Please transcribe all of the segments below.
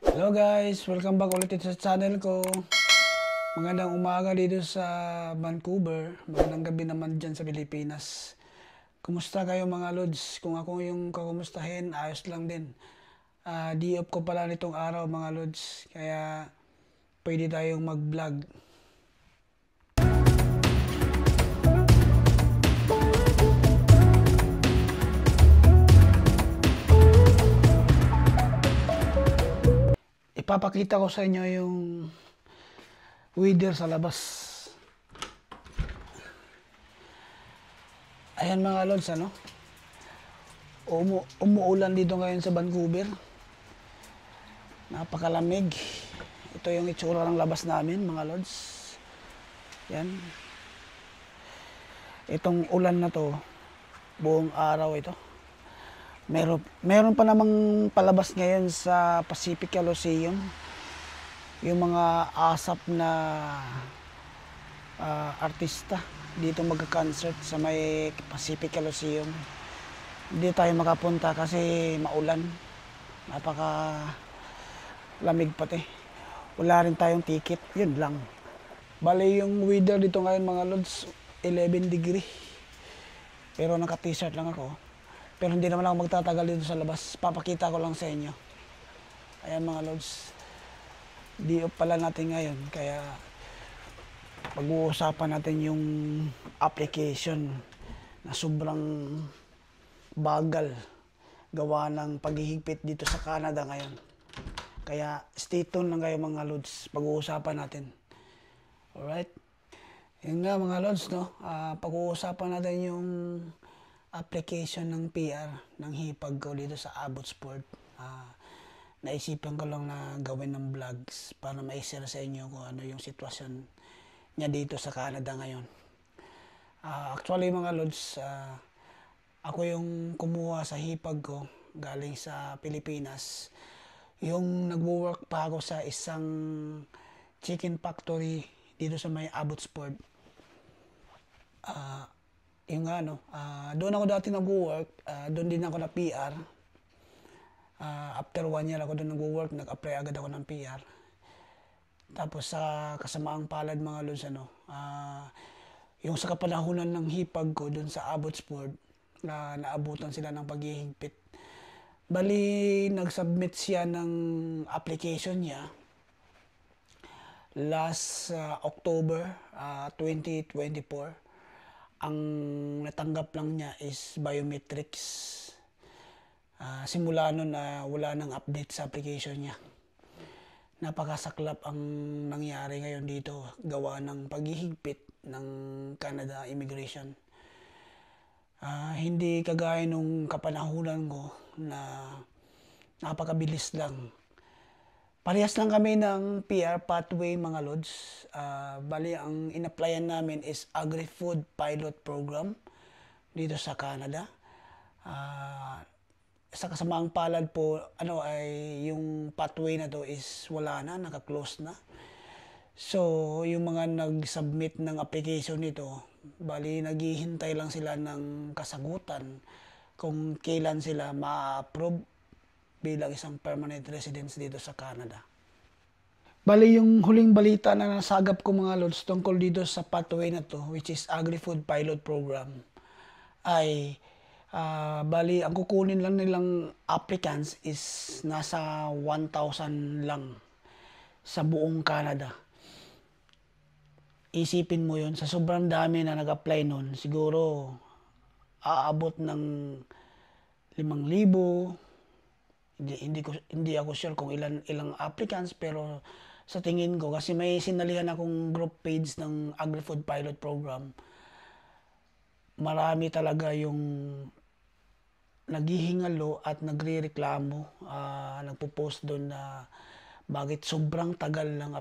Hello guys! Welcome back ulit sa channel ko. Magandang umaga dito sa Vancouver. Magandang gabi naman dyan sa Pilipinas. Kumusta kayo mga lods? Kung ako yung kakumustahin, ayos lang din. Day off ko pala nitong araw mga lods. Kaya pwede tayong mag-vlog. Ipapakita ko sa inyo yung weather sa labas. Ayan mga lods, ano? Umuulan dito ngayon sa Vancouver. Napakalamig. Ito yung itsura ng labas namin mga lods. Yan. Itong ulan na to, buong araw ito. Meron pa namang palabas ngayon sa Pacific Coliseum. Yung mga asap na artista dito magka-concert sa may Pacific Coliseum. Hindi tayo makapunta kasi maulan. Napaka lamig pati. Wala rin tayong ticket. Yun lang. Bali yung weather dito ngayon mga lods, 11 degree. Pero naka-t-shirt lang ako. Pero hindi naman ako magtatagal dito sa labas. Papakita ko lang sa inyo. Ayan mga lods. Day off pala natin ngayon. Kaya pag-uusapan natin yung application na sobrang bagal gawa ng paghihigpit dito sa Canada ngayon. Kaya stay tuned lang kayo mga lods. Pag-uusapan natin. Alright? Yun nga mga lods, no? Pag-uusapan natin yung application ng PR ng hipag ko dito sa Abbotsford. Naisipan ko lang na gawin ng vlogs para ma-share sa inyo kung ano yung sitwasyon niya dito sa Canada ngayon. Actually mga lods, ako yung kumuha sa hipag ko galing sa Pilipinas. Yung nagwo-work pa ako sa isang chicken factory dito sa may Abbotsford. Yung ano, doon ako dati nag-work, doon din ako na PR. After 1 year ako doon nag-work, nag-apply agad ako ng PR. Tapos sa kasamaang palad mga lods, ano, yung sa kapanahunan ng hipag ko doon sa Abbotsford, naabutan sila ng paghihigpit. Bali, nag-submit siya ng application niya last October 2024. Ang natanggap lang niya is biometrics. Simula nun wala nang update sa application niya. Napakasaklap ang nangyari ngayon dito gawa ng paghihigpit ng Canada Immigration. Hindi kagaya nung kapanahunan ko na napakabilis lang. Parehas lang kami ng PR pathway mga lods. Bali, ang in-applyan namin is Agri-Food Pilot Program dito sa Canada. Sa kasamaang palad po, ay yung pathway na to is wala na, naka-close na. So, yung mga nag-submit ng application nito, bali, naghihintay lang sila ng kasagutan kung kailan sila ma-approve bilang isang permanent residence dito sa Canada. Bali, yung huling balita na nasagap ko mga lods tungkol dito sa pathway na to, which is Agri-Food Pilot Program, ay bali, ang kukunin lang nilang applicants is nasa 1,000 lang sa buong Canada. Isipin mo yun, sa sobrang dami na nag-apply nun, siguro aabot ng 5,000. Hindi ako sure kung ilang applicants, pero sa tingin ko, kasi may sinalihan akong group page ng Agri-Food Pilot Program, marami talaga yung naghihingalo at nagrereklamo, nagpo-post doon na bakit sobrang tagal ng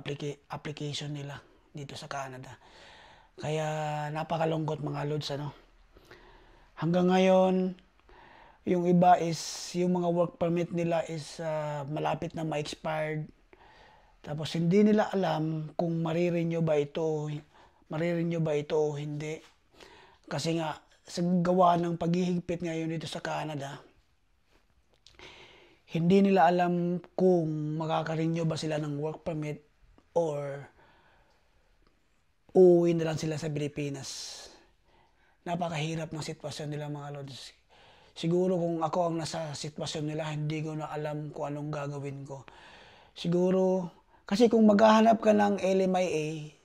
application nila dito sa Canada. Kaya napakalungkot mga lods, ano. Hanggang ngayon, yung iba is, yung mga work permit nila is malapit na ma-expired. Tapos hindi nila alam kung marirenew ba ito o hindi. Kasi nga, sa gawa ng paghihigpit ngayon dito sa Canada, hindi nila alam kung makaka-renew ba sila ng work permit or uuwi na lang sila sa Pilipinas. Napakahirap ng sitwasyon nila mga lods. Siguro kung ako ang nasa sitwasyon nila, hindi ko na alam kung anong gagawin ko. Siguro, kasi kung maghahanap ka ng LMIA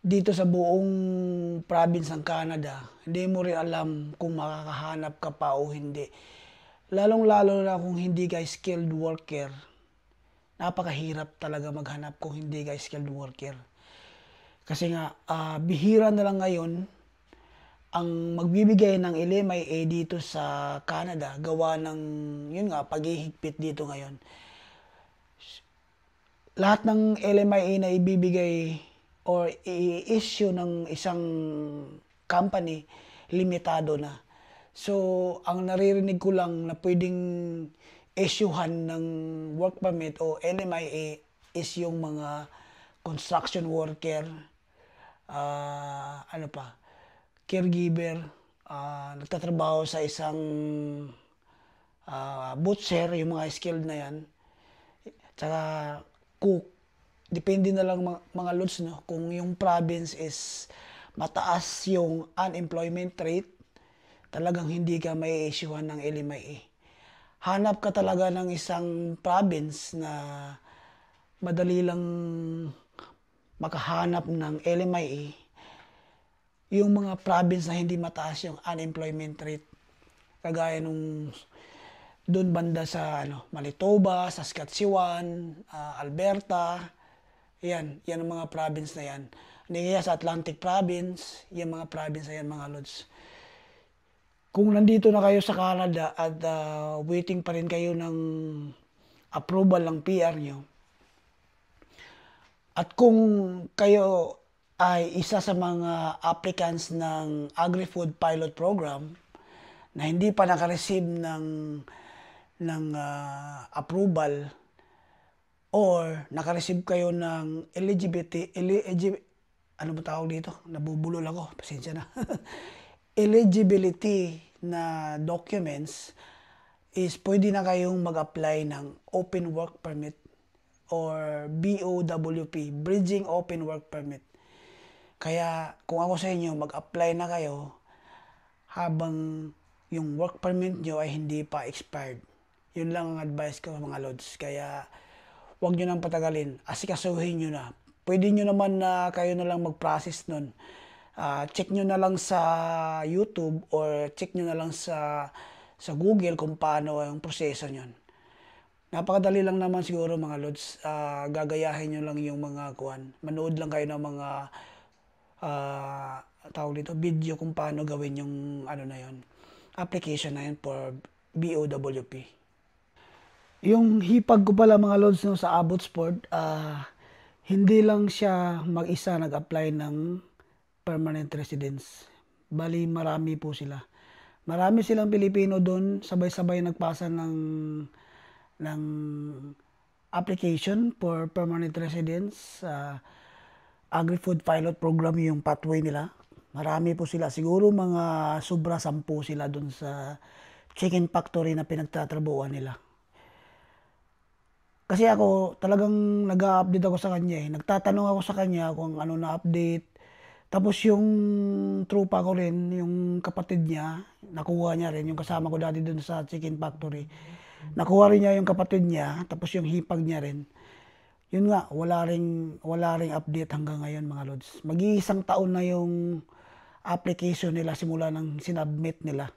dito sa buong province ng Canada, hindi mo rin alam kung makakahanap ka pa o hindi. Lalong-lalo na kung hindi ka skilled worker, napakahirap talaga maghanap kung hindi ka skilled worker. Kasi nga, bihira na lang ngayon ang magbibigay ng LMIA dito sa Canada, gawa ng, yun nga, paghihigpit dito ngayon. Lahat ng LMIA na ibibigay or i-issue ng isang company, limitado na. So, ang naririnig ko lang na pwedeng issuehan ng work permit o LMIA is yung mga construction worker, ano pa, caregiver, nagtatrabaho sa isang butcher, yung mga skilled na yan, tsaka cook. Depende na lang mga lods, no? Kung yung province is mataas yung unemployment rate, talagang hindi ka may issuehan ng LMIA. Hanap ka talaga ng isang province na madali lang makahanap ng LMIA, yung mga province na hindi mataas yung unemployment rate. Kagaya nung doon banda sa Manitoba, Saskatchewan, Alberta, yan ang mga province na yan. Kaya sa Atlantic Province, yung mga province na yan mga lods. Kung nandito na kayo sa Canada at waiting pa rin kayo ng approval ng PR nyo, at kung kayo ay isa sa mga applicants ng Agri-Food Pilot Program na hindi pa nakareceive ng approval, or nakareceive kayo ng ano ba tawag dito? Nabubulol ako, pasensya na. Eligibility na documents is pwede na kayong mag-apply ng Open Work Permit or BOWP, Bridging Open Work Permit. Kaya kung ako sa inyo, mag-apply na kayo habang yung work permit nyo ay hindi pa expired. Yun lang ang advice ko mga lods. Kaya huwag nyo nang patagalin. Asikasuhin nyo na. Pwede nyo naman na kayo na lang mag-process nun. Check nyo na lang sa YouTube or check nyo na lang sa Google kung paano ang proseso nyon. Napakadali lang naman siguro mga lods. Gagayahin nyo lang yung mga kuwan. Manood lang kayo ng mga tawag dito, video kung paano gawin yung application na yun for BOWP. Yung hipag ko pala mga lods no, sa Abbotsford, hindi lang siya mag-isa nag-apply ng permanent residence. Bali, marami po sila. Marami silang Pilipino doon, sabay-sabay nagpasa ng application for permanent residence. Agri-Food Pilot Program yung pathway nila. Marami po sila. Siguro mga sobra 10 sila doon sa chicken factory na pinagtatrabuhan nila. Kasi ako, talagang nag-update ako sa kanya eh. Nagtatanong ako sa kanya kung ano na update. Tapos yung trupa ko rin, yung kapatid niya, nakuha niya rin, yung kasama ko dati dun sa chicken factory. Nakuha rin niya yung kapatid niya, tapos yung hipag niya rin. Yun nga, wala ring update hanggang ngayon mga lods. Mag-iisang taon na yung application nila simula nang sinubmit nila.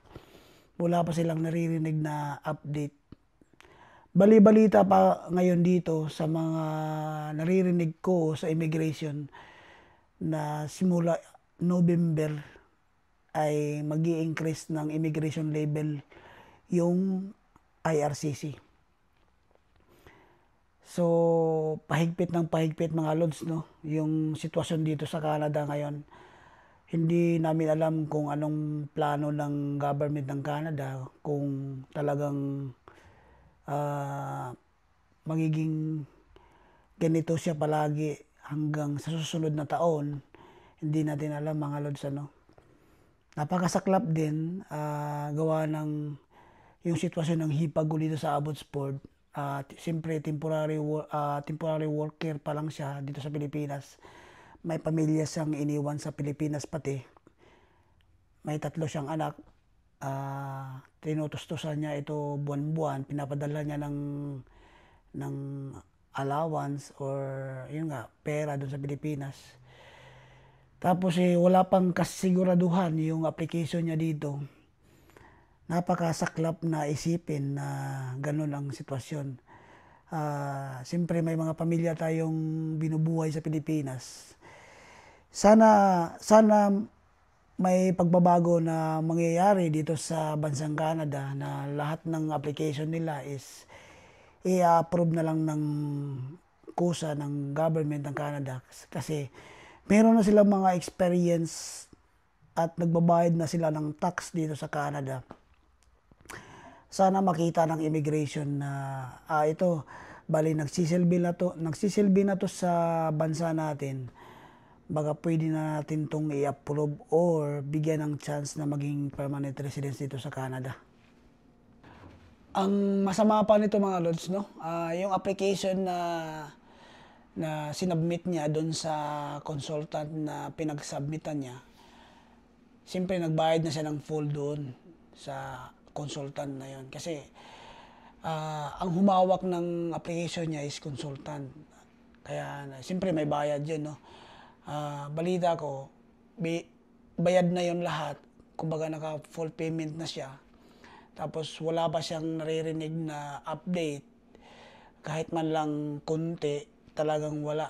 Wala pa silang naririnig na update. Bali-balita pa ngayon dito sa mga naririnig ko sa immigration na simula November ay mag-i-increase ng immigration label yung IRCC. So, pahigpit ng pahigpit mga lods, no? Yung sitwasyon dito sa Canada ngayon. Hindi namin alam kung anong plano ng government ng Canada, kung talagang magiging ganito siya palagi hanggang sa susunod na taon. Hindi natin alam mga lods, ano. Napakasaklap din, gawa ng yung sitwasyon ng hipag ko dito sa Abbotsford. Siyempre, temporary worker pa lang siya dito sa Pilipinas. May pamilya siyang iniwan sa Pilipinas pati. May 3 siyang anak. Tinutustusan niya ito buwan-buwan. Pinapadala niya ng allowance or yun nga, pera doon sa Pilipinas. Tapos wala pang kasiguraduhan yung application niya dito. Napakasaklap na isipin na ganun ang sitwasyon. Siyempre may mga pamilya tayong binubuhay sa Pilipinas. Sana may pagbabago na mangyayari dito sa bansang Canada na lahat ng application nila is i-approve na lang ng kusa ng government ng Canada. Kasi meron na silang mga experience at nagbabayad na sila ng tax dito sa Canada. Sana makita ng immigration na ito, bali nagsisilbi na to sa bansa natin. Baka pwede na natin itong i-approve or bigyan ng chance na maging permanent residence dito sa Canada. Ang masama pa nito mga lods, no? Yung application na sinubmit niya doon sa consultant na pinagsubmitan niya, siyempre nagbayad na siya ng full doon sa consultant na yon. Kasi ang humawak ng application niya is consultant. Kaya siyempre may bayad yun, no? Balita ko, bayad na yon lahat. Kumbaga naka full payment na siya. Tapos wala pa siyang naririnig na update. Kahit man lang konti, talagang wala.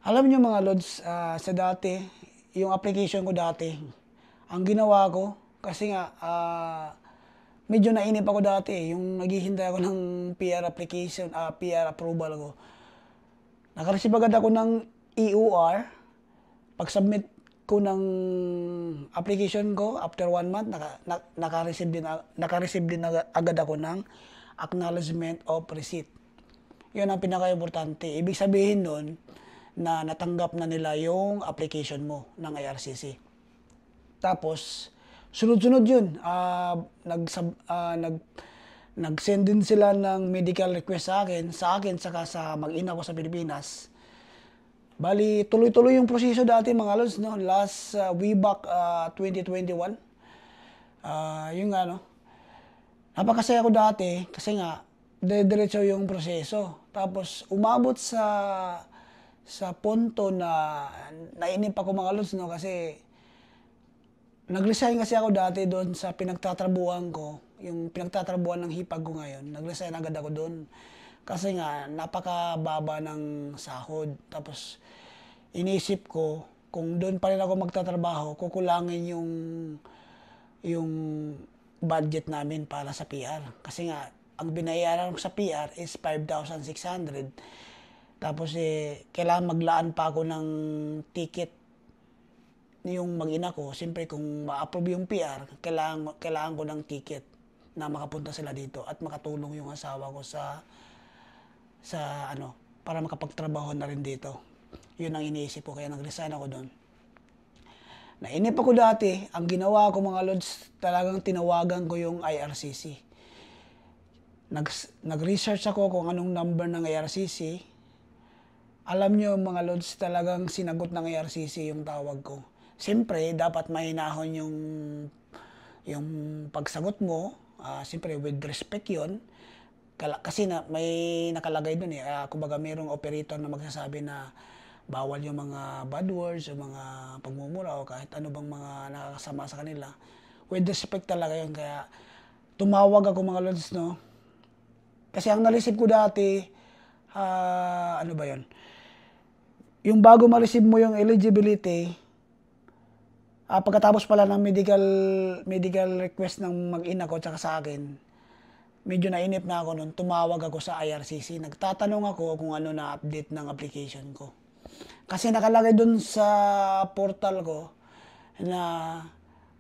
Alam niyo mga lods, sa dati, yung application ko dati, ang ginawa ko, kasi nga, medyo nainip ako dati, yung naghihintay ako ng PR application, PR approval ko. Nakareceive agad ako ng EOR. Pag-submit ko ng application ko, after 1 month, naka-receive din agad ako ng acknowledgement of receipt. Yun ang pinaka-importante. Ibig sabihin nun, na natanggap na nila yung application mo ng IRCC. Tapos, sunod-sunod yun. Nag-send din sila ng medical request sa akin, saka sa mag-ina ko sa Pilipinas. Bali, tuloy-tuloy yung proseso dati mga lods, no? Last way back 2021. Yung nga, no? Napakasaya ko dati kasi nga, diretso yung proseso. Tapos, umabot sa punto na nainip ako mga lods, no? Kasi, nag-resign kasi ako dati doon sa pinagtatrabuhan ko, yung pinagtatrabuhan ng hipag ko ngayon. Nag-resign agad ako doon. Kasi nga, napakababa ng sahod. Tapos, inisip ko, kung doon pa rin ako magtatrabaho, kukulangin yung budget namin para sa PR. Kasi nga, ang binayaran ko sa PR is 5,600. Tapos, kailangan maglaan pa ako ng ticket yung mag-ina ko. Siyempre, kung ma-approve yung PR, kailangan ko ng ticket na makapunta sila dito at makatulong yung asawa ko para makapagtrabaho na rin dito. Yun ang iniisip ko, kaya nag-resign ako doon. Nainip ako dati, ang ginawa ko mga lods, talagang tinawagan ko yung IRCC. Nag-research ako kung anong number ng IRCC. Alam nyo mga lods, talagang sinagot ng IRCC yung tawag ko. Siyempre, dapat mahinahon yung pagsagot mo. Siyempre, with respect yun. Kasi may nakalagay doon kumbaga mayroong operator na magsasabi na bawal yung mga bad words o mga pagmumura o kahit ano bang mga nakakasama sa kanila. With respect talaga yun. Kaya tumawag ako mga lods, no? Kasi ang na-receive ko dati, ano ba yun? Yung bago ma-receive mo yung eligibility, pagkatapos pala ng medical request ng mag-ina ko tsaka sa akin, medyo nainip na ako noon, tumawag ako sa IRCC. Nagtatanong ako kung ano na update ng application ko. Kasi nakalagay doon sa portal ko na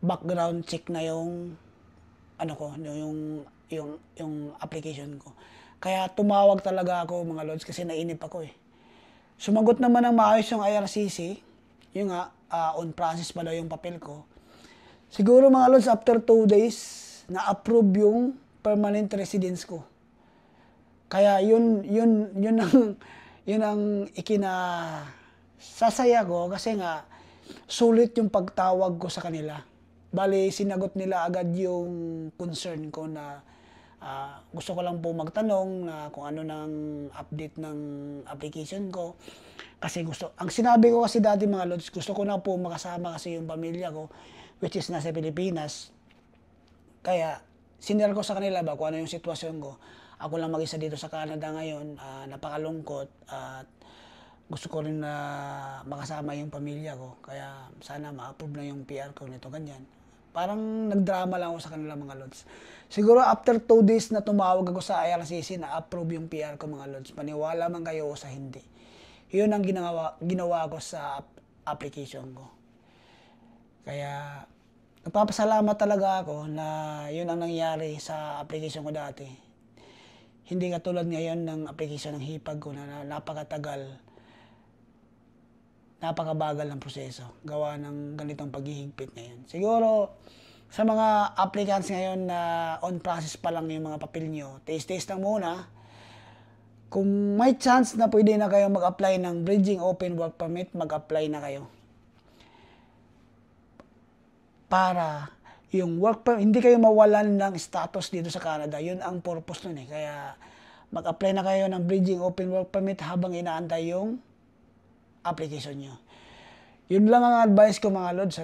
background check na yung application ko. Kaya tumawag talaga ako mga lods kasi nainip ako . Sumagot naman ng maayos yung IRCC. Yung nga, on process pa daw yung papel ko. Siguro mga lods, after 2 days, na-approve yung permanent residence ko. Kaya yun ang sasaya ko kasi nga sulit yung pagtawag ko sa kanila. Bali, sinagot nila agad yung concern ko na gusto ko lang po magtanong na kung ano nang update ng application ko. Kasi ang sinabi ko kasi dati mga lods, gusto ko na po makasama kasi yung pamilya ko, which is nasa Pilipinas. Kaya, sinare ko sa kanila ba kung ano yung sitwasyon ko. Ako lang mag-isa dito sa Canada ngayon, napakalungkot at gusto ko rin na makasama yung pamilya ko. Kaya sana ma-approve na yung PR ko nito, ganyan. Parang nagdrama lang ako sa kanila mga lods. Siguro after 2 days na tumawag ako sa IRCC na approve yung PR ko mga lods. Maniwala man kayo o sa hindi. Yun ang ginawa ko sa application ko. Kaya nagpapasalamat talaga ako na yun ang nangyari sa application ko dati. Hindi katulad ngayon ng application ng hipag ko na napakatagal, napakabagal ng proseso. Gawa ng ganitong paghihigpit ngayon. Siguro, sa mga applicants ngayon na on process pa lang yung mga papel nyo, taste lang muna. Kung may chance na pwede na kayo mag-apply ng Bridging Open Work Permit, mag-apply na kayo. Para yung work permit, hindi kayo mawalan ng status dito sa Canada. Yun ang purpose nun eh. Kaya mag-apply na kayo ng Bridging Open Work Permit habang inaantay yung application nyo. Yun lang ang advice ko mga lods.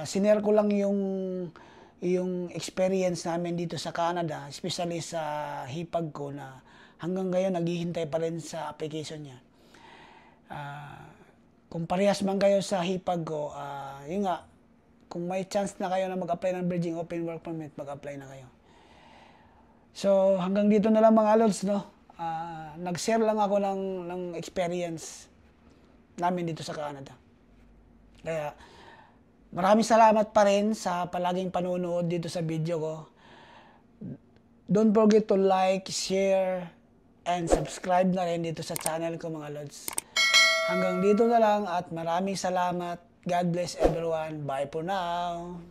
Sinare ko lang yung experience namin dito sa Canada, especially sa hipag ko na hanggang ngayon naghihintay pa rin sa application niya. Kung parehas man kayo sa hipag ko, yun nga, kung may chance na kayo na mag-apply ng Bridging Open Work Permit, mag-apply na kayo. So, hanggang dito na lang mga lods, no? Nag-share lang ako ng experience namin dito sa Canada. Kaya, maraming salamat pa rin sa palaging panunood dito sa video ko. Don't forget to like, share, and subscribe na rin dito sa channel ko mga lods. Hanggang dito na lang at maraming salamat. God bless everyone. Bye for now.